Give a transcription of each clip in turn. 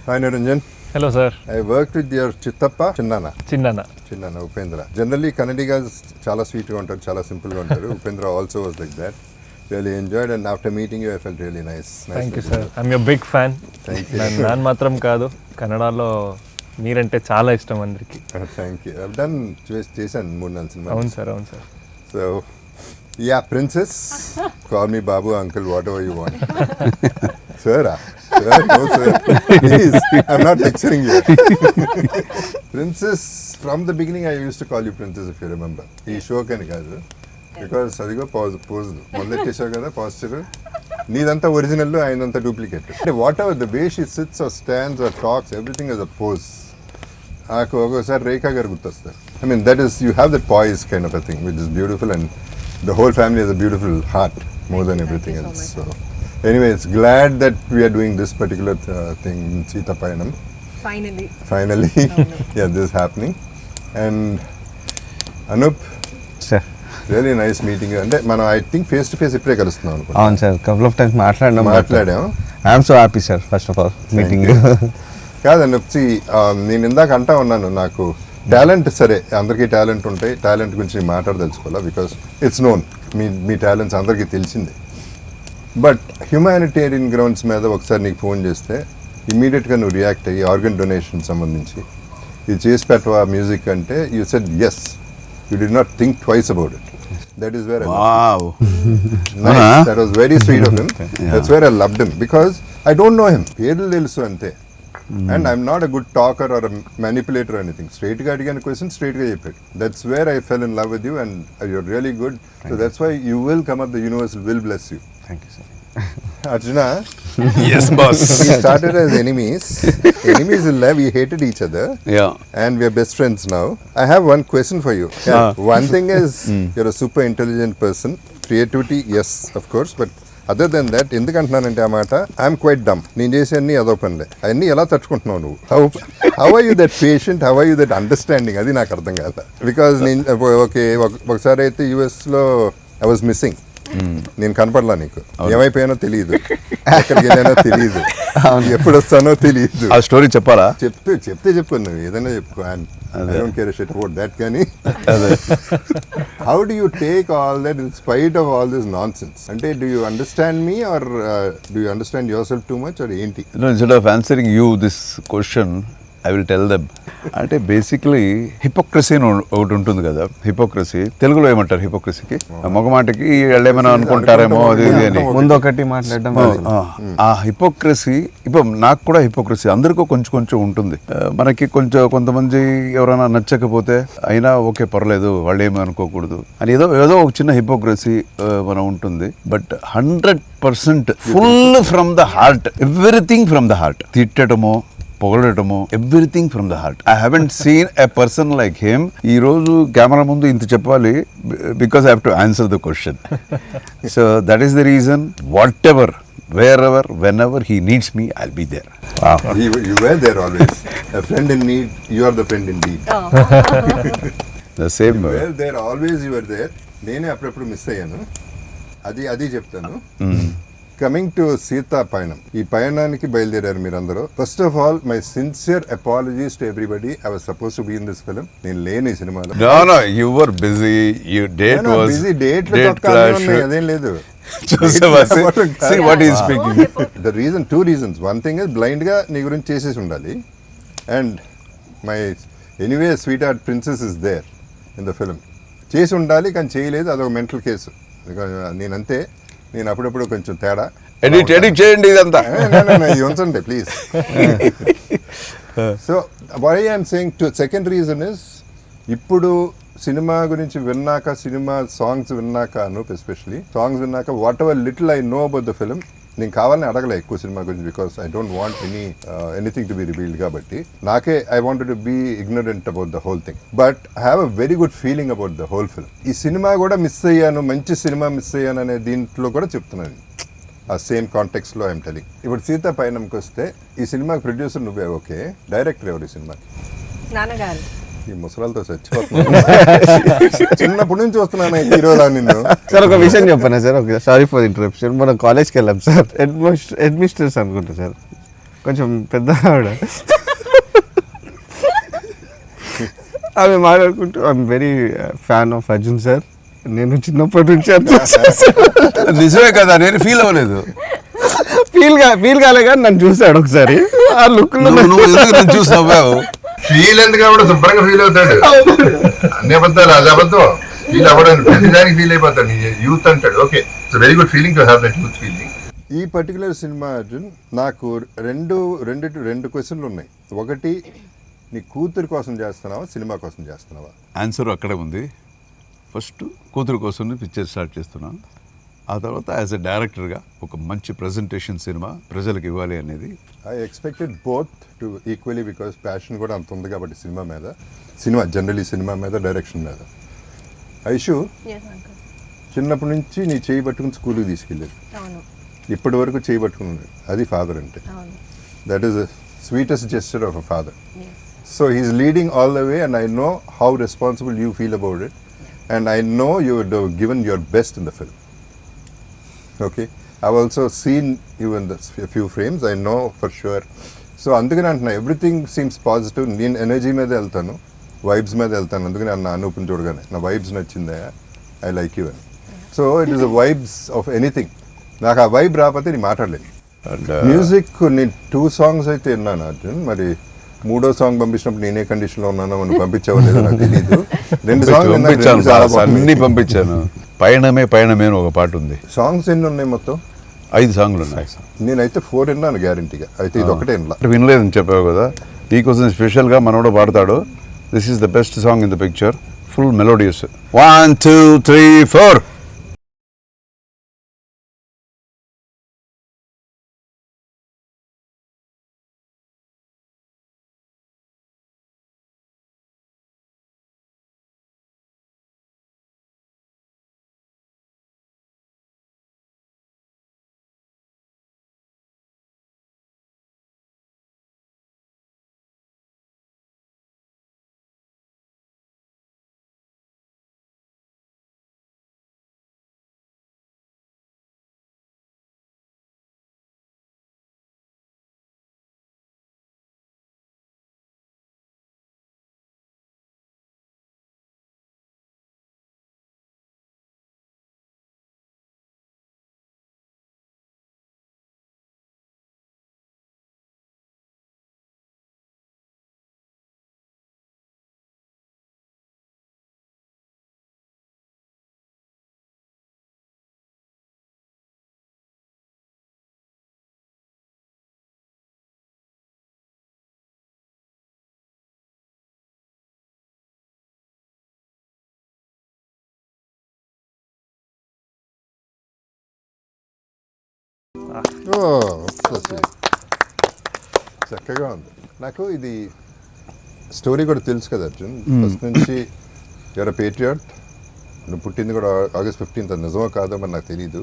Hi Niranjan. Hello sir. I worked with your Chittappa, Chinnana, Upendra. Generally Kannadigas chala sweet ga untaru, chala simple ga untaru. Upendra also was like that. Really enjoyed, and after meeting you I felt really nice. Thank you sir. I'm your big fan. Thank you. ನಾನು మాత్రం కాదు, కన్నడలో మీరంటే చాలా ఇష్టం అందరికి. Thank you. I've done చేశాను 3-4 సినిమాలు. అవును sir. So yeah, princess, call me Babu, uncle, whatever you want. Sir, no sir, please, I'm not lecturing you. Princess, from the beginning I used to call you princess, if you remember. ఈ show కని కాదు, because అదిగో pose మొదలెట్టేసావు కదా posture, నీదంతా original, ఆయనంతా duplicate. Whatever the way she sits or stands or talks, everything is a pose. నాకు ఒక్కోసారి రేఖా గారు గుర్తొస్తారు. I mean, that is, you have that poise kind of a thing, which is beautiful, and the whole family has a beautiful heart more than everything else. So anyway, it's glad that we are doing this particular thing in Sita Payanam. Finally. Yeah, this is happening. And Anup, sir, really nice meeting you. And మనం I think face to face ఇప్పుడే కలుస్తున్నాం అనుకుంటా. అవును sir, couple of times మాట్లాడాం. I am so happy sir, first of all meeting you. కాదండి, నేను ఇందాక అంటా ఉన్నాను, నాకు టాలెంట్, సరే అందరికీ టాలెంట్ ఉంటాయి, టాలెంట్ గురించి మాట్లాడదలుచుకోవాలా, బికాస్ ఇట్స్ నోన్, మీ టాలెంట్స్ అందరికీ తెలిసిందే. బట్ హ్యూమానిటేరియన్ గ్రౌండ్స్ మీద ఒకసారి నీకు ఫోన్ చేస్తే ఇమీడియట్గా నువ్వు రియాక్ట్ అయ్యి ఆర్గన్ డొనేషన్ సంబంధించి ఇది చేసి పెట్టవా మ్యూజిక్ అంటే, you said yes, you did not think twice about it. That is where that was very sweet of him. That's where I loved him, because I don't know him, పేర్లు తెలుసు అంతే. And I'm not a good talker or a manipulator or anything. Straight ga adigana question, straight ga cheppadu. That's where I fell in love with you, and you're really good. So that's why you will come up, the universe will bless you. Thank you sir. Arjuna, yes boss. We started as enemies in love, we hated each other. Yeah. And we are best friends now. I have one question for you. One thing is, you're a super intelligent person. Creativity, yes, of course, but other than that, ఎందుకంటున్నానంటే ఆ మాట, I'm quite డమ్. నేను చేసే అన్ని అదో పనిలే, అవన్నీ ఎలా తట్టుకుంటున్నావు నువ్వు? How are you that patient, how are you that understanding, అది నాకు అర్థం కాదు. బికాజ్ నేను ఒకసారి అయితే యూఎస్లో ఐ వాజ్ మిస్సింగ్, నేను కనపడలా, నీకు ఏమైపోయానో తెలియదు, ఎక్కడికి వెళ్ళానో తెలియదు, ఎప్పుడు వస్తానో తెలియదు. ఆ స్టోరీ చెప్పాలా? చెప్తే చెప్పు, నువ్వు ఏదైనా చెప్పుకో, I don't care a shit about that, కానీ how do you take all that in spite of all this nonsense? అంటే do you understand me, or do you understand yourself too much, or ఏంటి? No, instead of answering you this question, I will tell them. అంటే basically hypocrisy అని ఒకటి ఉంటుంది కదా. Hypocrisy తెలుగులో ఏమంటారు? హిపోక్రసీకి మొగమాటకి ఏమైనా అనుకుంటారేమో అది అని ముందు ఒకటి మాట్లాడడం. ఆ హిపోక్రసీ, ఇప్పుడు నాకు కూడా హిపోక్రసీ అందరికీ కొంచెం ఉంటుంది. మనకి కొంతమంది ఎవరైనా నచ్చకపోతే అయినా ఓకే పర్లేదు, వాళ్ళు ఏమీ అనుకోకూడదు అని ఏదో ఒక చిన్న హిపోక్రసీ మనం ఉంటుంది. But 100% full from the heart, everything from the heart. తిట్టడమో పొగడటము, everything from the heart. I haven't seen a person like him. ఈ రోజు కెమెరా ముందు ఇంత చెప్పాలి, because I have to answer the question. So that is the reason, whatever, wherever, whenever he needs me, I'll be there. Wow. You were there always. A friend in need, you are the friend indeed. The same way. You were there always, you were there. నేనే అప్పుడప్పుడు miss అయ్యాను, అది చెప్తాను. Coming to Sita పయనం, ఈ పయనానికి బయలుదేరారు మీరందరూ. First of all, my sincere apologies to everybody. I was suppose to be in this film. నేను లేని ఈ సినిమాలో. No, you were busy. Your date was busy. Date clash. అదేం లేదు. See what he is speaking. The reason, 2 reasons. One thing is, blind గా నీ గురించి చేసేసి ఉండాలి, and my anyway sweetheart princess is there in the film. చేసి ఉండాలి కానీ చేయలేదు, అదొక మెంటల్ కేసు. నేనంతే, నేను అప్పుడప్పుడు కొంచెం తేడా. ఎడిట్ చేయండి ఇదంతా, ఇది ఉంచండి please. So why I'm saying two, second reason is, ఇప్పుడు సినిమా గురించి విన్నాక, సినిమా సాంగ్స్ విన్నాక, అనూప్ ఎస్పెషలీ సాంగ్స్ విన్నాక, whatever little I know about the film, నేను కావాలని అడగలే ఎక్కువ సినిమా గురించి, because I don't want anything to be revealed. కాబట్టి నాకే I wanted to be ignorant about the whole thing, but I have a very good feeling about the whole film. ఈ cinema కూడా miss అయ్యాను, మంచి cinema miss అయ్యాను అనే దీంట్లో కూడా చెప్తున్నాను. ఆ సేమ్ కాంటెక్స్లో ఐఎమ్ టెలింగ్. ఇప్పుడు సీతా పయనంకి వస్తే, ఈ సినిమాకి ప్రొడ్యూసర్ నువ్వే, ఓకే, డైరెక్టర్ ఎవరు ఈ సినిమాకి? నాన్నగారు. ఈ ముసలాలతో చచ్చిపోతున్నాను, చిన్నప్పటి నుంచి వస్తున్నాను హీరోలా నిన్ను. సార్ ఒక విషయం చెప్పనా సార్, సారీ ఫర్ ఇంటరప్షన్. మనం కాలేజ్కి వెళ్ళాం సార్, హెడ్ మిస్ట్రెస్ అనుకుంటా సార్, కొంచెం పెద్ద ఆవిడ. ఆమె మాట్లాడుకుంటూ I'm very fan of Arjun sir, నేను చిన్నప్పటి నుంచి నిజమే కదా, నేను ఫీల్ అవ్వలేదు. ఫీల్ కాలే కానీ నన్ను చూసాడు ఒకసారి. ఆ లుక్ నువ్వు ఎందుకు నన్ను చూసి నవ్వావు? ఫీల్ ఎందుకు కాబట్టి శుభ్రంగా ఫీల్ అవుతాడు. అన్ని అబద్ధాలు అది అబద్ధం. ఫీల్ అవ్వడానికి ప్రతిదానికి ఫీల్ అయిపోతాడు. యూత్ అంటాడు. Okay, it's very good feeling to have that youth feeling. ఈ పర్టికులర్ సినిమా అర్జున్ నాకు రెండు క్వశ్చన్లు ఉన్నాయి. ఒకటి, నీ కూతురు కోసం చేస్తున్నావా సినిమా కోసం చేస్తున్నావా? ఆన్సర్ అక్కడే ఉంది. ఫస్ట్ కూతురు కోసం పిక్చర్ స్టార్ట్ చేస్తున్నాను. ఆ తర్వాత యాజ్ ఎ డైరెక్టర్గా ఒక మంచి ప్రజెంటేషన్ సినిమా ప్రజలకు ఇవ్వాలి అనేది. I expected both to equally because passion కూడా అంత ఉంది కాబట్టి సినిమా జనరలీ సినిమా మీద డైరెక్షన్ మీద. ఐషు చిన్నప్పటి నుంచి నీ చేయి పట్టుకుని స్కూల్కి తీసుకెళ్ళేది, ఇప్పటి వరకు చేయి పట్టుకున్నాడు. అది ఫాదర్ అంటే. That is the sweetest gesture of a father. So he's leading all the way and I know how responsible you feel about it and I know you would given your best in the film. Okay, I've also seen you in a few frames. I know for sure. So అందుకని అంటున్నా, everything seems positive. నేను energy మీద వెళ్తాను, vibes మీద వెళ్తాను. అందుకని అన్న అనూపుని చూడగానే నా వైబ్స్ నచ్చిందా, ఐ లైక్ యూ అని. So it is the vibes of anything. నాకు ఆ వైబ్ రాకపోతే నేను మాట్లాడలేదు. మ్యూజిక్ నేను 2 songs అయితే విన్నాను అర్జున్. మరి 3వ సాంగ్ పంపించినప్పుడు నేనే కండిషన్లో ఉన్నానో మనం పంపించావో లేదో నాకు తెలియదు. 2 songs అన్ని పంపించాను. పయనమే అని ఒక పాట ఉంది. సాంగ్స్ ఎన్ని ఉన్నాయి మొత్తం? 5 సాంగ్లు ఉన్నాయి. నేనైతే 4 విన్నాను గ్యారంటీగా. అయితే ఇది ఒకటే వినలేదని చెప్పావు కదా, నీకోసం స్పెషల్గా మనోడు పాడతాడు. This is the best song in the picture, full melodious. 1 2 3 4. చక్కగా ఉంది. నాకు ఇది స్టోరీ కూడా తెలుసు కదా అర్జున్. ఫస్ట్ నుంచి యువర్ పేట్రియాట్. నువ్వు పుట్టింది కూడా August 15th. నిజమో కాదో మరి నాకు తెలీదు.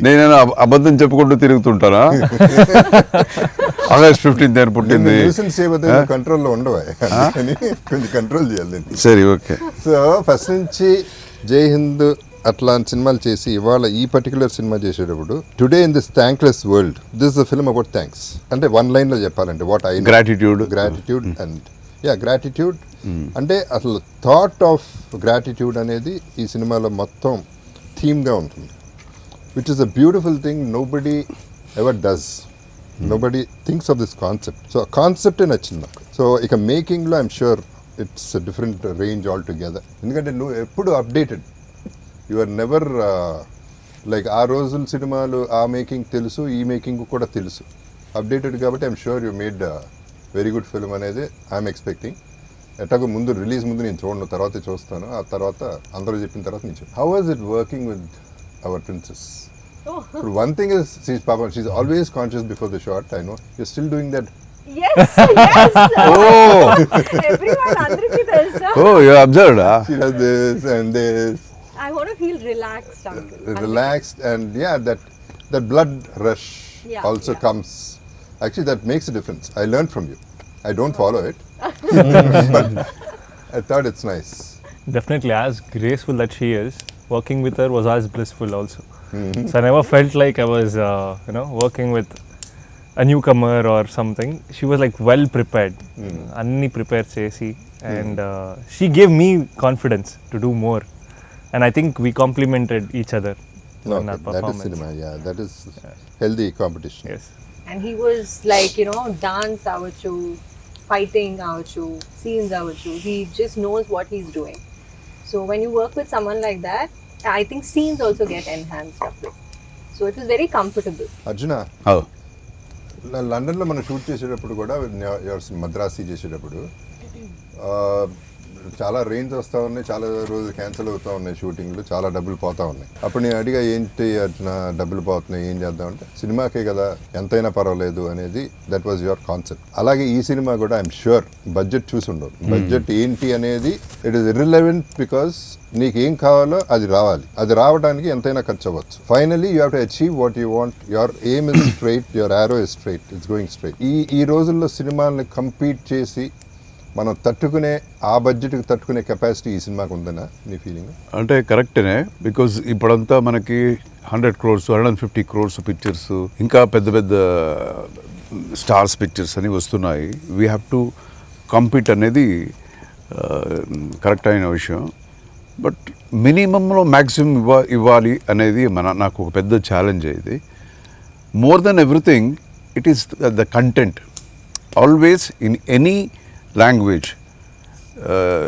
నేను అబద్ధం చెప్పుకుంటూ తిరుగుతుంటానా? August 15th అని పుట్టింది. కంట్రోల్లో ఉండవా, కొంచెం కంట్రోల్ చేయాలి. సరే, ఓకే. సో ఫస్ట్ నుంచి జై హింద్ అట్లాంటి సినిమాలు చేసి ఇవాళ ఈ పర్టికులర్ సినిమా చేసేటప్పుడు today in this thankless world, this is the film about thanks. అంటే 1 line లో చెప్పాలంటే what I gratitude and gratitude. అంటే అసలు థాట్ ఆఫ్ గ్రాటిట్యూడ్ అనేది ఈ సినిమాలో మొత్తం థీమ్గా ఉంటుంది, which is a beautiful thing. Nobody ever does, nobody thinks of this concept. So ఆ కాన్సెప్టే నచ్చింది నాకు. సో ఇక మేకింగ్లో I'm sure it's different range altogether. ఎందుకంటే నువ్వు ఎప్పుడు updated, you are never like ఆ రోజుల సినిమాలు ఆ మేకింగ్ తెలుసు, ఈ మేకింగ్ కూడా తెలుసు, అప్డేటెడ్. కాబట్టి I'm sure you made very good film అనేది ఐఎమ్ ఎక్స్పెక్టింగ్. ఎట్లాగో ముందు రిలీజ్ ముందు నేను చూడను, తర్వాతే చూస్తాను. ఆ తర్వాత అందరూ చెప్పిన తర్వాత నేను చూస్తాను. How was it working with our princess? ఇప్పుడు one thing is she's always conscious before the shot. I know you're still doing that. Yes. Oh. Everyone andriki telusa. Oh, you observed, huh? She does this and this. I want to feel relaxed, uncle. Relaxed, and yeah, that blood rush also comes. Actually, that makes a difference. I learned from you. I don't follow it, but I thought it's nice. Definitely, as graceful that she is, working with her was as blissful also. So I never felt like I was, working with a newcomer or something, she was like well prepared. Anni prepare chesi, and she gave me confidence to do more. And I think we complemented each other in our that is performance. cinema. Yeah, that is healthy competition. Yes. And he was like, you know, dance avachu, fighting avachu, scenes avachu. He just knows what he's doing. So when you work with someone like that, I think scenes also get enhanced a bit. So it was very comfortable. Arjuna Oh. లండన్లో మనం shoot చేసేటప్పుడు కూడా మద్రాసి చేసేటప్పుడు చాలా range వస్తూ ఉన్నాయి, చాలా రోజులు క్యాన్సిల్ అవుతూ ఉన్నాయి షూటింగ్లు, చాలా డబ్బులు పోతూ ఉన్నాయి. అప్పుడు నేను అడిగా ఏంటి అర్జున డబ్బులు పోతున్నాయి ఏం చేద్దాం అంటే సినిమాకే కదా ఎంతైనా పర్వాలేదు అనేది దట్ వాజ్ యువర్ కాన్సెప్ట్. అలాగే ఈ సినిమా కూడా ఐఎమ్ ష్యూర్ బడ్జెట్ చూసి ఉండవు. బడ్జెట్ ఏంటి అనేది ఇట్ ఈస్ ఇర్రిలెవెంట్ బికాస్ నీకు ఏం కావాలో అది రావాలి, అది రావడానికి ఎంతైనా ఖర్చు అవ్వచ్చు. Finally you have to achieve what you want. Your aim is straight, your arrow is straight, it's going straight. ఈ రోజుల్లో సినిమాల్ని కంపీట్ చేసి మనం తట్టుకునే ఆ బడ్జెట్కి తట్టుకునే కెపాసిటీ ఈ సినిమాకు ఉందనా నీ ఫీలింగ్? అంటే కరెక్టేనే, బికాజ్ ఇప్పుడంతా మనకి 100 crores 150 crores పిక్చర్స్, ఇంకా పెద్ద పెద్ద స్టార్స్ పిక్చర్స్ అని వస్తున్నాయి. వీ హ్యావ్ టు కంపీట్ అనేది కరెక్ట్ అయిన విషయం. బట్ మినిమంలో మ్యాక్సిమం ఇవ్వాలి అనేది నాకు ఒక పెద్ద ఛాలెంజ్ ఇది. More than everything it is the content. Always in any language,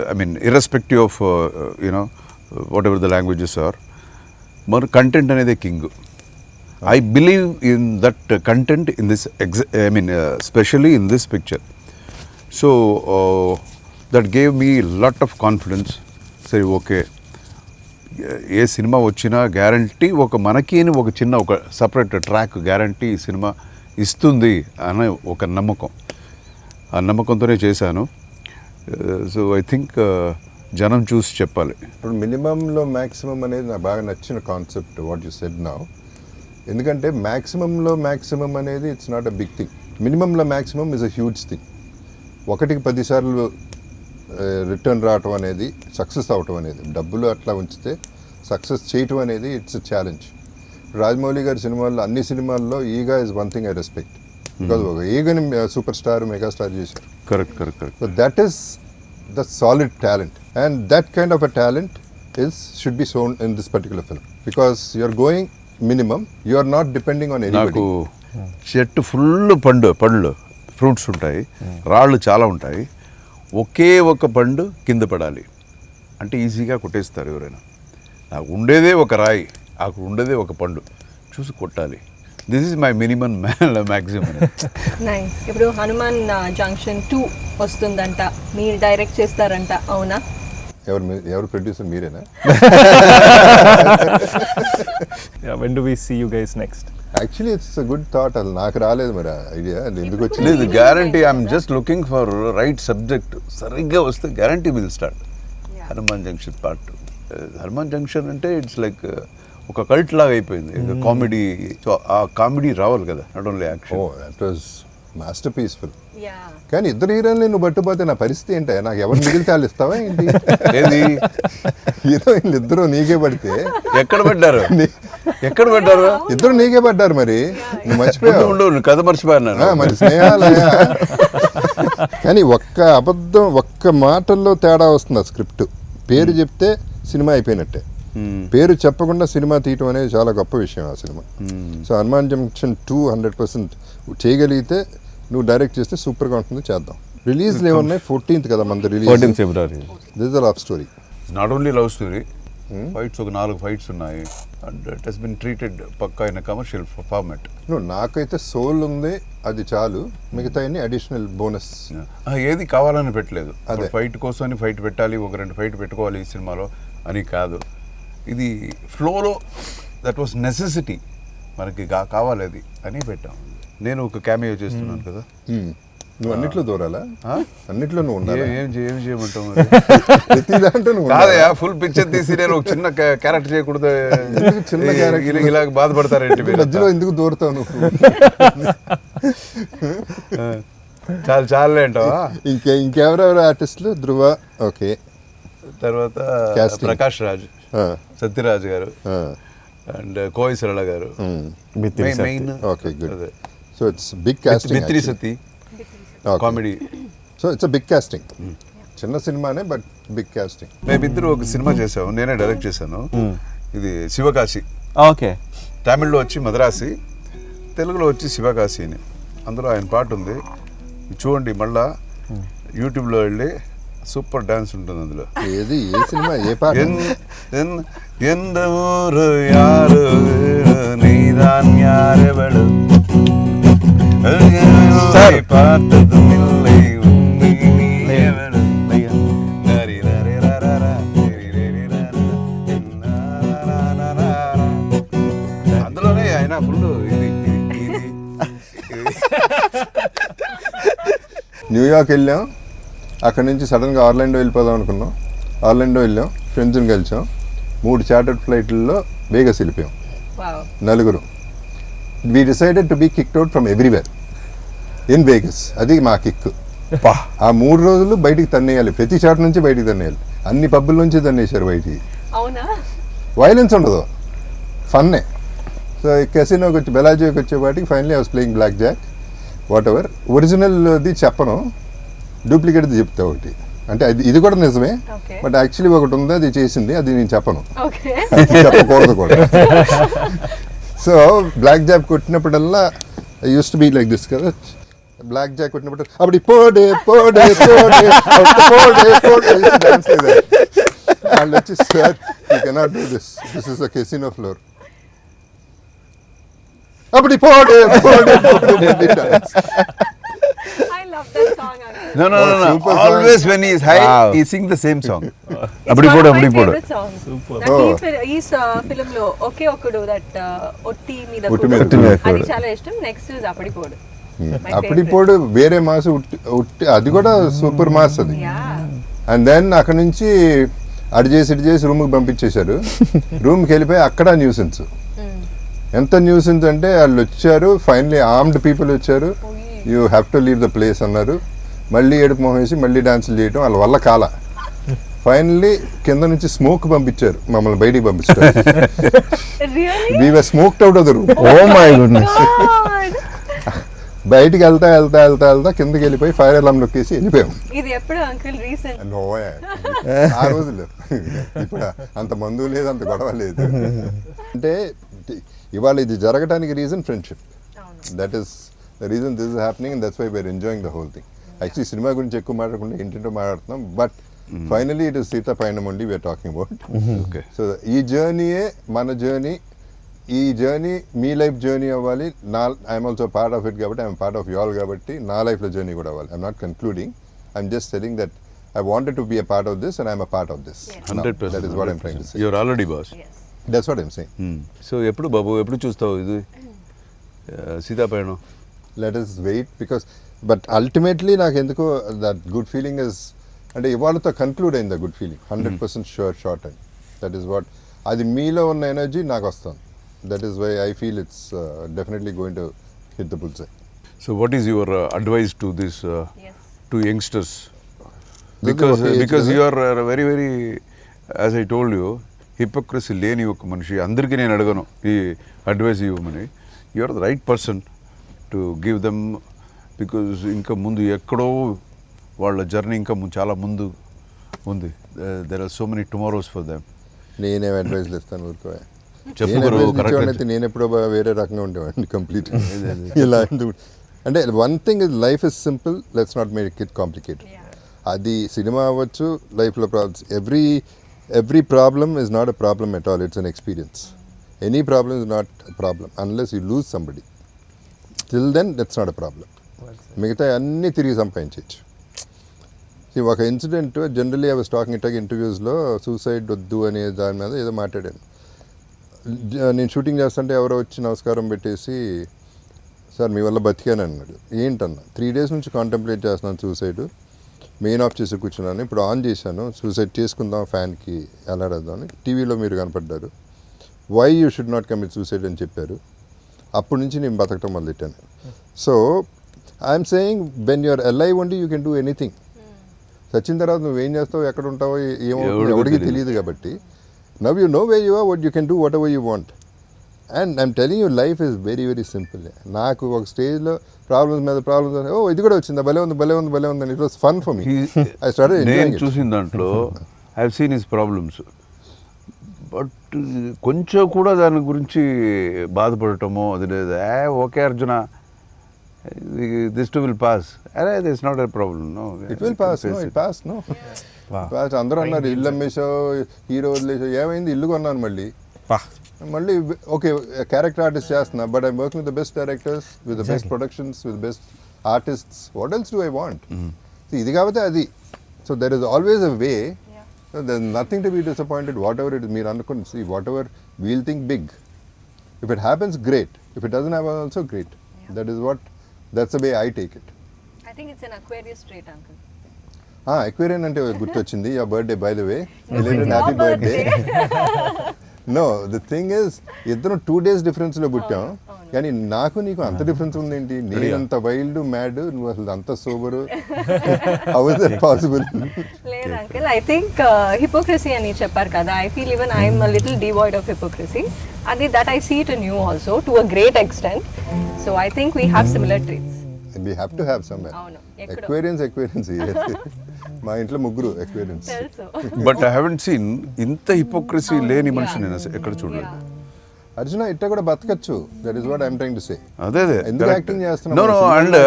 I mean irrespective of whatever the languages are, more content another king. I believe in that content in this especially in this picture. So that gave me a lot of confidence. Say okay, A cinema వచ్చినా guarantee ఒక మనకి అని ఒక చిన్న ఒక separate track guarantee cinema ఇస్తుంది అనే ఒక నమ్మకం. ఆ నమ్మకంతోనే చేశాను. సో ఐ థింక్ జనం చూసి చెప్పాలి. ఇప్పుడు మినిమంలో మ్యాక్సిమం అనేది నాకు బాగా నచ్చిన concept what you said now. ఎందుకంటే మ్యాక్సిమంలో మ్యాక్సిమం అనేది it's not a big thing. మినిమంలో maximum is a huge thing. 1కి 10 సార్లు రిటర్న్ రావటం అనేది, సక్సెస్ అవటం అనేది, డబ్బులు అట్లా ఉంచితే సక్సెస్ చేయటం అనేది ఇట్స్ అ ఛాలెంజ్. రాజమౌళి గారి సినిమాల్లో అన్ని సినిమాల్లో Eega is one thing I respect. Because ఒక ఈగని సూపర్ స్టార్ మెగాస్టార్ చేశారు. Correct. So that is the solid talent and that kind of a talent should be shown in this particular film because you're going minimum, you are not depending on anybody. నాకు చెట్టు full పండ్లు fruits ఉంటాయి, రాళ్ళు చాలా ఉంటాయి. ఒకే ఒక పండు కింద పడాలి అంటే ఈజీగా కొట్టేస్తారు ఎవరైనా. నాకు ఉండేదే ఒక రాయి, నాకు ఉండేదే ఒక పండు, చూసి కొట్టాలి. This is my minimum maximum. Nice. ఇప్పుడు హనుమాన్ జంక్షన్ 2 వస్తుందంట, మీరు డైరెక్ట్ చేస్తారంట, అవునా? ఎవరు ప్రొడ్యూసర్ మీరేనా? Yeah, when do we see you guys next? Actually it's a good thought. అది నాకు రాలేదు మరి ఐడియా, ఎందుకు వచ్చింది? లేదు guarantee, I'm just looking for right subject. సరిగ్గా వస్తే guarantee will start. Hanuman junction part 2. Hanuman junction అంటే ఇట్స్ లైక్ ఒక కల్ట్ లాగా అయిపోయింది, కామెడీ. సో ఆ కామెడీ రావాలి కదా, not only action. That was master peaceful. Yeah. కానీ ఇద్దరు హీరోయిన్లు నువ్వు పట్టుపోతే నా పరిస్థితి ఏంటి? నాకు ఎవరు మిగిలితే వాళ్ళు ఇస్తావా ఏంటి? ఏది హీరోయిన్లు ఇద్దరు నీకే పడితే ఎక్కడ పడ్డారు? ఎక్కడ పడ్డారు? ఇద్దరు నీకే పడ్డారు. మరి నువ్వు మర్చిపోయావు. ఉండు కథ మర్చిపోయాను. మరి స్నేహాలయా. కానీ ఒక్క అబద్ధం, ఒక్క మాటల్లో తేడా వస్తుంది ఆ స్క్రిప్ట్. పేరు చెప్తే సినిమా అయిపోయినట్టే. పేరు చెప్పకుండా సినిమా తీయటం అనేది చాలా గొప్ప విషయం ఆ సినిమా. సో హనుమాన్ జంక్షన్ 2 100% చేయగలిగితే నువ్వు డైరెక్ట్ చేస్తే సూపర్గా ఉంటుంది, చేద్దాం. రిలీజ్లు ఏమున్నాయి? 14th కదా మన release. 14th February. This is a love story. Not only love story, fights ఒక 4 ఫైట్స్ ఉన్నాయి. And it has been treated పక్కా ఇన్ కమర్షియల్ ఫార్మాట్. నాకైతే సోల్ ఉంది, అది చాలు. మిగతా అన్ని అడిషనల్ బోనస్. ఏది కావాలని పెట్టలేదు. అదే. ఫైట్ కోసం ఫైట్ పెట్టాలి, ఒక 2 ఫైట్ పెట్టుకోవాలి ఈ సినిమాలో అని కాదు. ఇది ఫ్లోలో దట్ వాస్ నెసెసిటీ, మనకి కావాలి అది అని పెట్టాం. నేను ఒక క్యామియో చేస్తున్నాను కదా. నువ్వు అన్నిట్లో దూరాలా? అన్నిట్లో నువ్వు ఉండాలి. ఏం చేయమంటావు మరి? ప్రతి దాంట్లో నువ్వు కాదయా, ఫుల్ పిక్చర్ తీసి నేను ఒక చిన్న క్యారెక్టర్ చేయకూడదు. చిన్న character? ఇలా బాధపడతారేంటి మీరు? మధ్యలో ఎందుకు దూరుతావు నువ్వు? చాలే అంటావా? ఇంకెవరెవరు ఆర్టిస్టులు? ధృవ, ఓకే. తర్వాత Casting. ప్రకాష్ రాజ్, సత్యరాజ్ గారు, అండ్ కోయి సరళ గారు. Main okay, good. So it's big casting. మిత్రి సతి comedy. So it's big casting. చిన్న సినిమానే బట్ బిగ్ కాస్టింగ్. మేమిద్దరు ఒక సినిమా చేసాము, నేనే డైరెక్ట్ చేశాను. ఇది శివకాశి. ఓకే. తమిళ్లో వచ్చి మద్రాసి, తెలుగులో వచ్చి శివకాశి అని. అందులో ఆయన పాట ఉంది, చూడండి మళ్ళా యూట్యూబ్లో వెళ్ళి సూపర్ డాన్స్ ఉంటుంది అందులో. ఏది ఏ సినిమా ఏ పాట? எந்த ஊரு யாரு நீதான் யாரெவளு பார்த்ததும் இல்லை உண்மை நீயவளு. అందులోనే ఆయన ఫుల్ ఇది న్యూయార్క్ వెళ్ళాం, అక్కడి నుంచి సడన్గా ఆర్లాండో వెళ్ళిపోదాం అనుకున్నాం. ఆర్లాండో వెళ్ళాం, ఫ్రెండ్స్ని కలిసాం, 3 చార్టర్డ్ ఫ్లైట్లలో వేగస్ వెళ్ళిపోయాం, Wow. నలుగురు. We decided to be kicked out from everywhere in Vegas. అది మా కిక్. ఆ 3 రోజులు బయటికి తన్నేయాలి, ప్రతి చాట్ నుంచి బయటికి తన్నేయాలి. అన్ని పబ్బుల నుంచి తన్నేశారు బయటికి. అవునా? వైలెన్స్ ఉండదు, ఫన్నే. సో కెసినోకి వచ్చి బెలాజోకి వచ్చేపాటికి finally I was playing blackjack. Whatever, ఒరిజినల్ది చెప్పను, డూప్లికేట్ది చెప్తా ఒకటి. అంటే ఇది కూడా నిజమే, Okay. బట్ యాక్చువల్లీ ఒకటి ఉంది, అది చేసింది, అది నేను చెప్పను, Okay. చెప్పకూడదు కూడా. సో బ్లాక్ జాక్ కొట్టినప్పుడల్లా used to be like this కదా. బ్లాక్ జాక్ కొట్టినప్పుడు అప్పుడు పోడే పోడే పోడే పోడే పోడే డాన్స్ చేయాలి. వాళ్ళు వచ్చి sir you cannot do this, this is a casino floor. అప్పుడు పోడే పోడే పోడే dance. I love that song. Uncle. No. Super song. Always when he is high, Wow. he sing the same song. It's Appadi one podu, of my appadi podu. favorite songs. Super. ఈ film లో ఒకే ఒక్కడు that ఒట్టి మీద ఒట్టి కుడు. మీద అది చాలా ఇష్టం. నెక్స్ట్ ఇస్ అప్పటి పోడు. My అప్పుడు favorite. ఇప్పుడు వేరే మాస్ ఉట్టి అది కూడా సూపర్ మాస్ అది. Yeah. అండ్ దెన్ అక్కడ నుంచి అడి చేసి రూమ్కి పంపించేశారు. రూమ్కి వెళ్ళిపోయి అక్కడ న్యూసెన్స్. ఎంత న్యూసెన్స్ అంటే వాళ్ళు వచ్చారు, ఫైనలీ ఆర్మ్డ్ పీపుల్ వచ్చారు, you have to leave the place అన్నారు. మళ్ళీ ఏడుపు మొహం వేసి మళ్ళీ డాన్సులు చేయడం వాళ్ళ వల్ల కాల. ఫైనల్లీ కింద నుంచి స్మోక్ పంపించారు, మమ్మల్ని బయటికి పంపించారు. Really? We were smoked out of the room. Oh my goodness. God. బయటికి వెళ్తా కిందకి వెళ్ళిపోయి ఫైర్ అలారం నొక్కేసి వెళ్ళిపోయాం. ఇది ఎప్పుడు అంకుల్ రీసెంట్? నోయా. ఆ రోజులు ఇప్పుడు అంత మందు లేదు, అంత గొడవ లేదు. అంటే ఇవాళ ఇది జరగడానికి reason friendship. That is the reason this is happening and that's why we're enjoying the whole thing. Actually cinema గురించి ఎక్కువ మాట్లాడకుండా ఏంటంటో మాట్లాడుతున్నాం, but finally it is Seetha Payanam only we're talking about. Okay. So ఈ జర్నీయే మన జర్నీ. ఈ జర్నీ మీ లైఫ్ జర్నీ అవ్వాలి. I'm also part of it కాబట్టి I'm part of you all కాబట్టి నా లైఫ్లో జర్నీ కూడా అవ్వాలి. I'm not concluding, I'm just telling that I wanted to be a part of this and I'm a part of this. 100%. That is what I'm trying to say. You're already boss. That's what I'm saying. So ఎప్పుడు బాబు ఎప్పుడు చూస్తావు ఇది సీతాపయణం? Let us wait because but ultimately నాకు ఎందుకో that good feeling is అంటే ఇవాళతో conclude అయింది. Good feeling 100% short time. That is what, అది మీలో ఉన్న ఎనర్జీ నాకు వస్తుంది. That is why I feel it's definitely going to hit the bullseye. So what is your advice to this Yes. To youngsters? Because because you are very very as I told you hypocrisy లేని ఒక మనిషి. అందరికీ నేను అడగను ఈ advice ఇవ్వమని. You are the right person to give them. Because ఇంకా ముందు ఎక్కడో వాళ్ళ జర్నీ ఇంకా చాలా ముందు ఉంది. There are so many tomorrows for them. నేనేం అడ్వైజ్లు ఇస్తాను ఊరుకో. చెప్పు గురు, correct. అయితే నేను ఎప్పుడో వేరే రకంగా ఉండేవాడిని కంప్లీట్. ఇలా ఎందుకు అంటే one thing is life is simple, let's not make it complicated. అది సినిమా అవ్వచ్చు, లైఫ్లో problems. Every problem is not a problem at all, it's an experience. Any problem is not a problem unless you lose somebody. Till then that's not a problem. మిగతా అన్నీ తిరిగి సంపాదించవచ్చు. ఒక incident generally I was talking it ఇంటర్వ్యూస్లో suicide వద్దు అనే దాని మీద ఏదో మాట్లాడాను. నేను షూటింగ్ చేస్తుంటే ఎవరో వచ్చి నమస్కారం పెట్టేసి సార్ మీ వల్ల బతికాను అన్నాడు. ఏంటన్నా 3 days నుంచి కాంటెంప్లేట్ చేస్తున్నాను సూసైడ్, మెయిన్ ఆఫ్ చేసి కూర్చున్నాను, ఇప్పుడు ఆన్ చేశాను సూసైడ్ చేసుకుందాం ఫ్యాన్కి ఎలాడదామని, టీవీలో మీరు కనపడ్డారు, why you should not commit suicide అని చెప్పారు. అప్పటి నుంచి నేను బతకటం మొదలెట్టాను. So I'm saying when you're alive only you can do anything. చచ్చిన తర్వాత నువ్వేం చేస్తావు, ఎక్కడ ఉంటావో ఏమో ఎవరికి తెలియదు. కాబట్టి now you know way you are, what you can do whatever you want. And I'm telling you life is very very simple. నాకు ఒక స్టేజ్లో ప్రాబ్లమ్స్ మీద ప్రాబ్లమ్స్, ఓ ఇది కూడా వచ్చిందా, భలే ఉంది అని. It was fun for me. I started నేను చూసిన దాంట్లో I have seen his problems, but కొంచెం కూడా దాని గురించి బాధపడటమో అది లేదు. Okay Arjuna, this too will pass, అరే this not a problem, no it will pass, no it pass, no pass. అందరూ అన్నారు ఇల్లు అమ్మేసావు, హీరో వదిలేసావు. ఏమైంది, ఇల్లు కొన్నాను మళ్ళీ ఓకే క్యారెక్టర్ ఆర్టిస్ట్ చేస్తున్నా, but I'm working with the best directors, with the best productions, with best artists. What else do I want? ఇది కాబట్టి అది. So there is always a way. There is nothing to be disappointed whatever it. మీరు అనుకుని see whatever we'll think big. If it happens great, if it doesn't happen also great. That is what, that's the way I take it. I think it's an Aquarius trait, uncle. Aquarian అంటే గుర్తొచ్చింది. Your birthday by the way, belated happy birthday. Know the thing is, ఇద్దరం 2 days difference లో పుట్టాం, కానీ నాకు నీకు అంత difference ఉందేంటి? నేనంత వైల్డ్ మ్యాడ్, నువ్వు అసలు అంత sober. How is that possible? లేదు అంకుల్, ఐ థింక్ హిపోక్రసీ అని చెప్పారు కదా. I feel even I'm a little devoid of hypocrisy. అది that I see it in you also to a great extent. So I think we have similar traits. We have to have some. అవును, ఎక్కడో Aquarians. మా ఇంట్లో ముగ్గురు Aquarians. తెలుసు. But I haven't seen ఇంత hypocrisy లేని మనిషి నేను ఎక్కడ చూడలేదు. అర్జున ఇట్ట కూడా బతకచ్చు. That is what I'm trying to say. అదే ఎందుకు యాక్టింగ్ చేస్తున్నావు? No and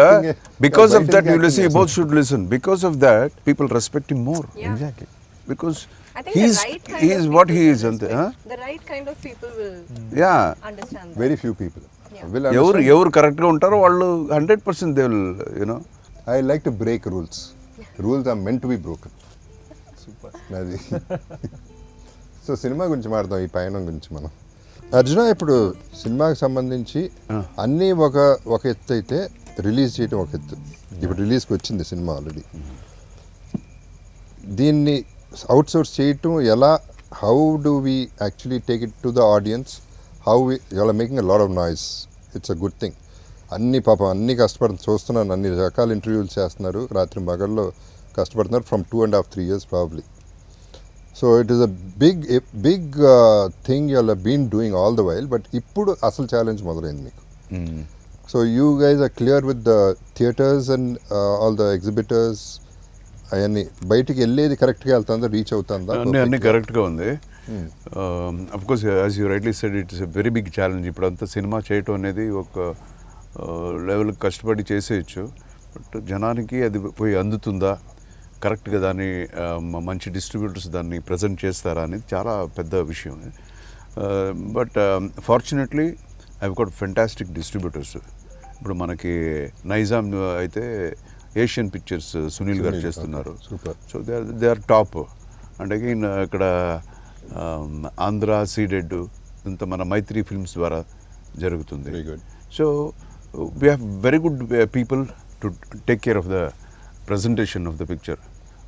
because of that you see both should listen. Because of that people respect him more. Exactly. Because I think the right kind he is of what people he will is అంతే. The right kind of people will understand that. Very few people will ఎవరు కరెక్ట్గా ఉంటారో వాళ్ళు 100% they will you know. I like to break rules. Rules are meant to be broken. Super. అది. So cinema గురించి మాట్లాడదాం, ఈ పయనం గురించి మనం. అర్జున, ఇప్పుడు సినిమాకి సంబంధించి అన్నీ ఒక ఎత్తు అయితే రిలీజ్ చేయడం ఒక ఎత్తు. ఇప్పుడు రిలీజ్కి వచ్చింది సినిమా ఆల్రెడీ. దీన్ని అవుట్ సోర్స్ చేయటం ఎలా? How do we actually take it to the audience? How you are making a lot of noise. It's a good thing. అన్ని కష్టపడుతుంది చూస్తున్నాను. అన్ని రకాల ఇంటర్వ్యూలు చేస్తున్నారు, రాత్రి మగల్లో కష్టపడుతున్నారు from 2.5-3 years probably. So it is a big thing you all been doing all the while. But ఇప్పుడు అసలు ఛాలెంజ్ మొదలైంది మీకు. So you guys are clear with the theatres and all the exhibitors. అవన్నీ బయటికి వెళ్ళేది కరెక్ట్గా వెళ్తుందా, రీచ్ అవుతుందా? అన్నీ కరెక్ట్గా ఉంది. Of course as you rightly said, it's a very big challenge. ఇప్పుడు అంతా సినిమా చేయటం అనేది ఒక లెవెల్ కష్టపడి చేసేయచ్చు. బట్ జనానికి అది పోయి అందుతుందా, కరెక్ట్గా దాన్ని మంచి డిస్ట్రిబ్యూటర్స్ దాన్ని ప్రజెంట్ చేస్తారా అనేది చాలా పెద్ద విషయం. But fortunately I got fantastic distributors. ఇప్పుడు మనకి నైజాం అయితే ఏషియన్ పిక్చర్స్ సునీల్ గారు చేస్తున్నారు. So they are top. And again ఇక్కడ ఆంధ్ర సీడెడ్ ఇంత మన మైత్రి ఫిల్మ్స్ ద్వారా జరుగుతుంది. So we have very good people to take care of the presentation of the picture.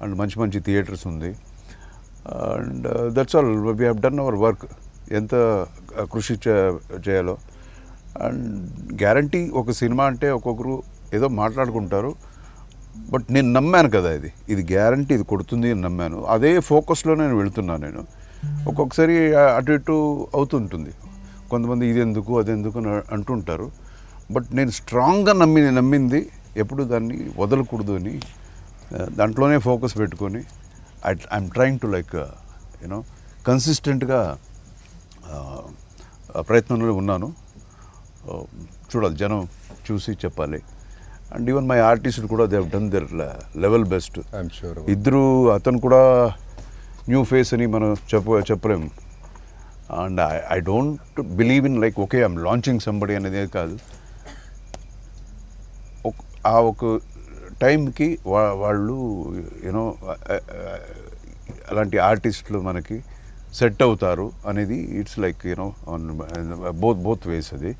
And మంచి మంచి థియేటర్స్ ఉంది. And that's all. We have done our work. ఎంత కృషి చేయాలో. అండ్ గ్యారంటీ ఒక సినిమా అంటే ఒక్కొక్కరు ఏదో మాట్లాడుకుంటారు, బట్ నేను నమ్మాను కదా, ఇది గ్యారంటీ ఇది కొడుతుంది అని నమ్మాను. అదే ఫోకస్లో నేను వెళుతున్నాను. నేను ఒక్కొక్కసారి అటు ఇటు అవుతుంటుంది. కొంతమంది ఇది ఎందుకు అదెందుకు అని అంటుంటారు. బట్ నేను స్ట్రాంగ్గా నమ్మింది ఎప్పుడు దాన్ని వదలకూడదు అని దాంట్లోనే ఫోకస్ పెట్టుకొని I'm trying to like you know కన్సిస్టెంట్గా ప్రయత్నంలో ఉన్నాను. చూడాలి, జనం చూసి చెప్పాలి. అండ్ ఈవెన్ మై ఆర్టిస్ట్ కూడా they have done their level best. ఇద్దరు, అతను కూడా న్యూ ఫేస్ అని మనం చెప్పలేము. And I don't believe in like okay I'm launching somebody అనేది కాదు. ఆ ఒక టైంకి వాళ్ళు యూనో అలాంటి ఆర్టిస్టులు మనకి సెట్ అవుతారు అనేది it's like you know on both ways అది.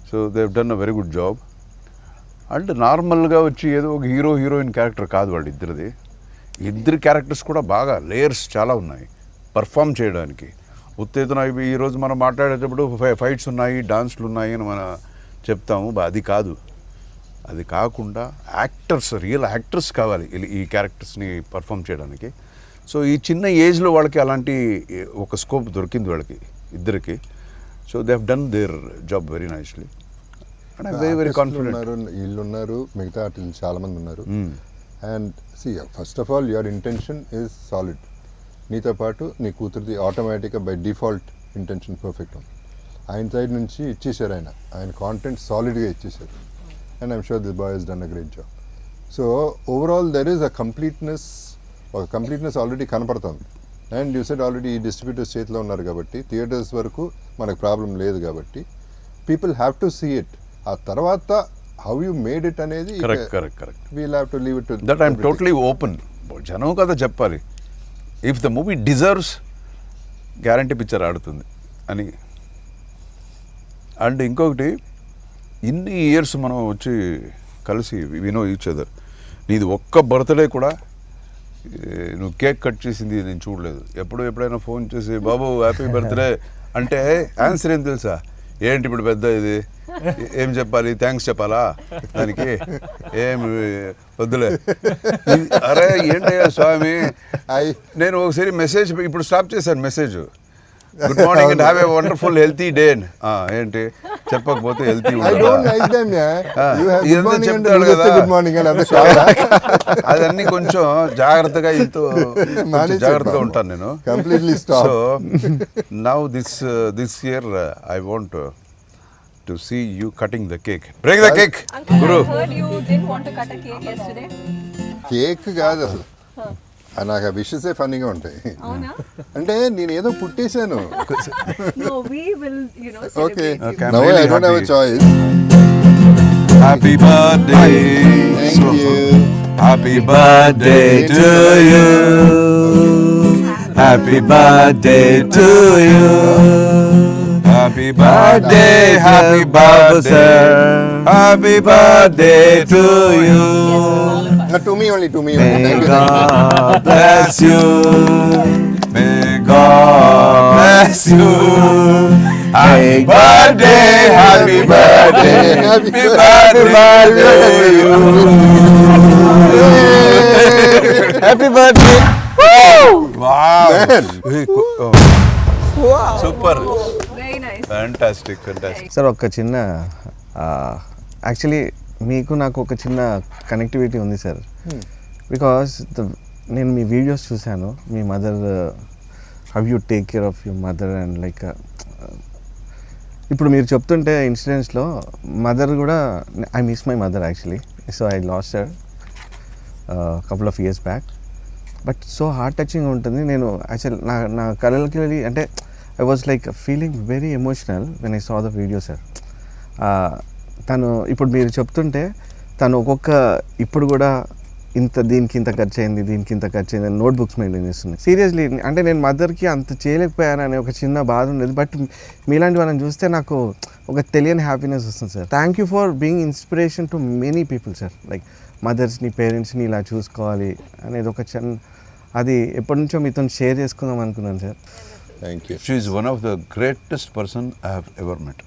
So they have done a very good job. And నార్మల్గా వచ్చి ఏదో ఒక హీరోయిన్ క్యారెక్టర్ కాదు వాళ్ళిద్దరిది. ఇద్దరు క్యారెక్టర్స్ కూడా బాగా లేయర్స్ చాలా ఉన్నాయి పర్ఫామ్ చేయడానికి. ఉత్తేజన ఈరోజు మనం మాట్లాడేటప్పుడు ఫైట్స్ ఉన్నాయి, డాన్స్లు ఉన్నాయి అని మనం చెప్తాము. అది కాదు. అది కాకుండా యాక్టర్స్, రియల్ యాక్టర్స్ కావాలి ఈ క్యారెక్టర్స్ని పర్ఫామ్ చేయడానికి. సో ఈ చిన్న ఏజ్లో వాళ్ళకి అలాంటి ఒక స్కోప్ దొరికింది వాళ్ళకి ఇద్దరికి. So they have done their job very nicely and I very very confident. ఉన్నారు, వీళ్ళు ఉన్నారు, మిగతా ఆర్టిస్టులు చాలా మంది ఉన్నారు. And see first of all your intention is solid. నీతో పాటు నీ కూతురిది ఆటోమేటిక్గా బై డిఫాల్ట్ ఇంటెన్షన్ పర్ఫెక్ట్ ఉంది. ఆయన సైడ్ నుంచి ఇచ్చేసారు, ఆయన కాంటెంట్ సాలిడ్గా ఇచ్చేసారు. And I'm sure this boy he's done a great job. So overall there is a completeness, ఒక కంప్లీట్నెస్ ఆల్రెడీ కనపడుతుంది. అండ్ యూ సెడ్ ఆల్రెడీ ఈ డిస్ట్రిబ్యూటర్స్ చేతిలో ఉన్నారు కాబట్టి థియేటర్స్ వరకు మనకు ప్రాబ్లం లేదు కాబట్టి people have to see it. ఆ తర్వాత హౌ యూ మేడ్ ఇట్ అనేది correct we'll have to leave it to that I'm totally open. జనం కదా చెప్పాలి. If the movie deserves guarantee picture ఆడుతుంది అని. అండ్ ఇంకొకటి, ఇన్ని ఇయర్స్ మనం వచ్చి కలిసి వినో ఈచ్ అదర్. నీది ఒక్క బర్త్డే కూడా నువ్వు కేక్ కట్ చేసింది నేను చూడలేదు. ఎప్పుడైనా ఫోన్ చేసి బాబు హ్యాపీ బర్త్డే అంటే ఆన్సర్ ఏం తెలుసా? ఏంటి ఇప్పుడు పెద్ద ఇది, ఏం చెప్పాలి, థ్యాంక్స్ చెప్పాలా దానికి? ఏమి వద్దులే. అరే ఏంటయ్యా స్వామి, నేను ఒకసారి మెసేజ్ ఇప్పుడు స్టాప్ చేశాను. Message good morning and have a wonderful healthy day. ఏంటి చెప్పకపోతే హెల్తీ చెప్తాడు కదా. అదన్నీ కొంచెం జాగ్రత్తగా జాగ్రత్తగా ఉంటాను నేను. So now this year I want to see you cutting the cake. Break the cake, Uncle, Guru. I heard you didn't want to cut a cake yesterday. Cake కాదు అసలు, నాకు ఆ విషెసే ఫన్నీగా ఉంటాయి. అవునా? అంటే నేను ఏదో పుట్టేశాను. No, we will, you know, okay, celebrate you. Okay, I'm now really I don't have a happy. Choice. Happy birthday. Thank you. Happy birthday to you. Happy birthday to you. Happy birthday, happy birthday to you. To me only. May Thank you. God bless you. May God bless you. Happy birthday Happy birthday to you. Happy birthday. Wow. Man. Super. Very nice. Fantastic. Sir ఒక చిన్న actually మీకు నాకు ఒక చిన్న connectivity ఉంది sir. Because నేను మీ videos చూశాను, మీ mother how you take care of your mother and like ఇప్పుడు మీరు చెప్తుంటే ఇన్సిడెంట్స్లో మదర్ కూడా, I miss my mother actually. So I lost her couple of years back. But so heart touching ఉంటుంది. నేను యాక్చువల్ నా కళలకి వెళ్ళి అంటే I was like feeling very emotional when I saw the video sir. తను ఇప్పుడు మీరు చెప్తుంటే తను ఒక్కొక్క ఇప్పుడు కూడా దీనికి ఇంత ఖర్చు అయింది, దీనికి ఇంత ఖర్చు అయింది అని నోట్బుక్స్ మెయింటైన్ చేస్తుంది. సీరియస్లీ అంటే నేను మదర్కి అంత చేయలేకపోయాను అనే ఒక చిన్న బాధ ఉండేది. బట్ మీలాంటి వాళ్ళని చూస్తే నాకు ఒక తెలియని హ్యాపీనెస్ వస్తుంది sir. Thank you for being inspiration to many people sir. Like మదర్స్ని, పేరెంట్స్ని ఇలా చూసుకోవాలి అనేది ఒక చిన్న, అది ఎప్పటి నుంచో మీతో షేర్ చేసుకుందాం అనుకున్నాను sir. Thank you. She is one of the greatest person I have ever met.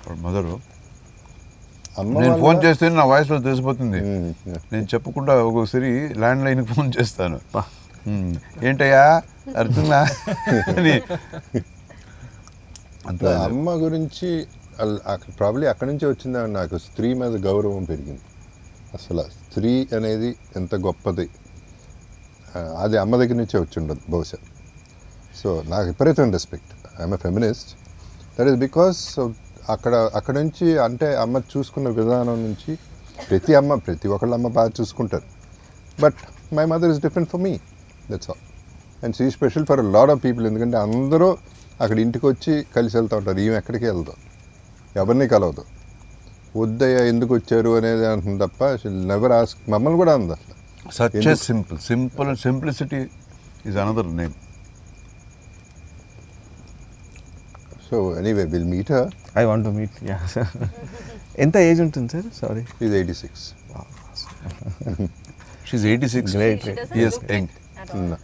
Her mother. నేను ఫోన్ చేస్తే నా వాయిస్లో తెలిసిపోతుంది. నేను చెప్పకుండా ఒక్కొక్కసారి ల్యాండ్ లైన్కి ఫోన్ చేస్తాను. ఏంటయ్యా అర్థంగా అని. అంత అమ్మ గురించి ప్రాబ్లీ అక్కడి నుంచే వచ్చిందా నాకు స్త్రీ మీద గౌరవం పెరిగింది. అసలు స్త్రీ అనేది ఎంత గొప్పది అది అమ్మ దగ్గర నుంచే వచ్చి ఉండదు బహుశా. సో నాకు విపరీతమైన respect. I'm a feminist. That is because అక్కడ నుంచి అంటే అమ్మ చూసుకున్న విధానం నుంచి ప్రతి ఒక్కళ్ళ అమ్మ బాగా చూసుకుంటారు. But my mother is different for me, that's all. And she special for lot of people. ఎందుకంటే అందరూ అక్కడ ఇంటికి వచ్చి కలిసి వెళ్తూ ఉంటారు. ఈమె ఎక్కడికి వెళ్దాం, ఎవరిని కలవదు. వద్దయ్యా ఎందుకు వచ్చారు అనేది అంటుంది తప్ప నెవర్ ఆస్క్. మమ్మల్ని కూడా అంది అసలు. such a simple and simplicity is another name. So anyway, we'll meet her. I want to meet, yeah. ఎంత ఏజ్ ఉంటుంది sir? Sorry. She's 86. She's 86 Great. years young.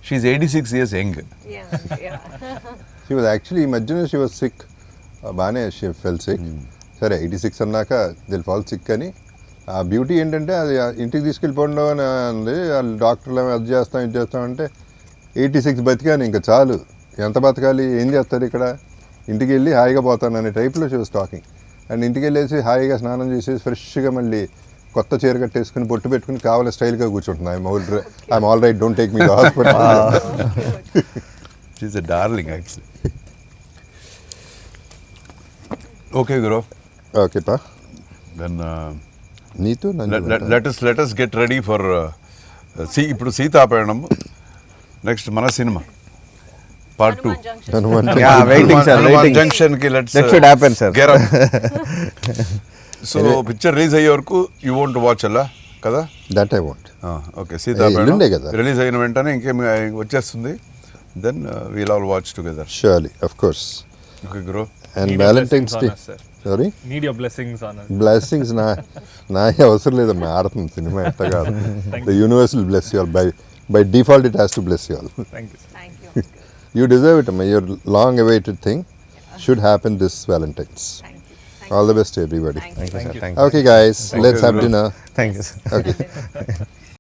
She's 86 years young. Yeah. She was actually, imagine she was sick. బాగానే she fell sick. సరే 86 అన్నాక Dil fall sick అని. ఆ beauty ఏంటంటే అది ఇంటికి తీసుకెళ్ళిపోండి అని అంది. వాళ్ళు డాక్టర్లు అది చేస్తాం ఇది చేస్తామంటే 86 బతికాను ఇంకా చాలు. ఎంత బతకాలి, ఏం చేస్తారు ఇక్కడ, ఇంటికి వెళ్ళి హాయిగా పోతాను అనే టైప్లో షీ వాస్ టాకింగ్. అండ్ ఇంటికి వెళ్ళేసి హాయిగా స్నానం చేసేసి ఫ్రెష్గా మళ్ళీ కొత్త చీర కట్టేసుకుని బొట్టు పెట్టుకుని కావాలి స్టైల్గా కూర్చుంటున్నా. I'm all right, don't take me to hospital. She is a darling actually. Okay గురు, ఓకే పా, దెన్ నీతో let us get ready for ఇప్పుడు సీతాపయణం. నెక్స్ట్ మన cinema part 2 Hanuman Junction. Yeah, waiting, sir, waiting. Junction కి That should happen, sir. So picture release అయ్యే వరకు you want watch అలా కదా? That I want. ఓకే, ఎల్లుండే సీతాపయణం కదా. రిలీజ్ అయిన వెంటనే ఇంకేం వచ్చేస్తుంది. Then we'll all watch together. Surely, of course. Okay గురు, and Need your Valentine's blessings day, on us, sir. Sorry, Need your blessings on us. Blessings నా అవసరం లేదమ్మా, ఆడుతుంది సినిమా ఎట్ట కాదు. The universe will bless you all, by default it has to bless you all. Thank you, sir. Thank you. You deserve it, amma. Your long awaited thing should happen this Valentine's. Thank you. All the best to everybody. Thank Thank you, sir. you. Thank you. Okay guys, let's have you. dinner. Thank you, sir. Okay. you.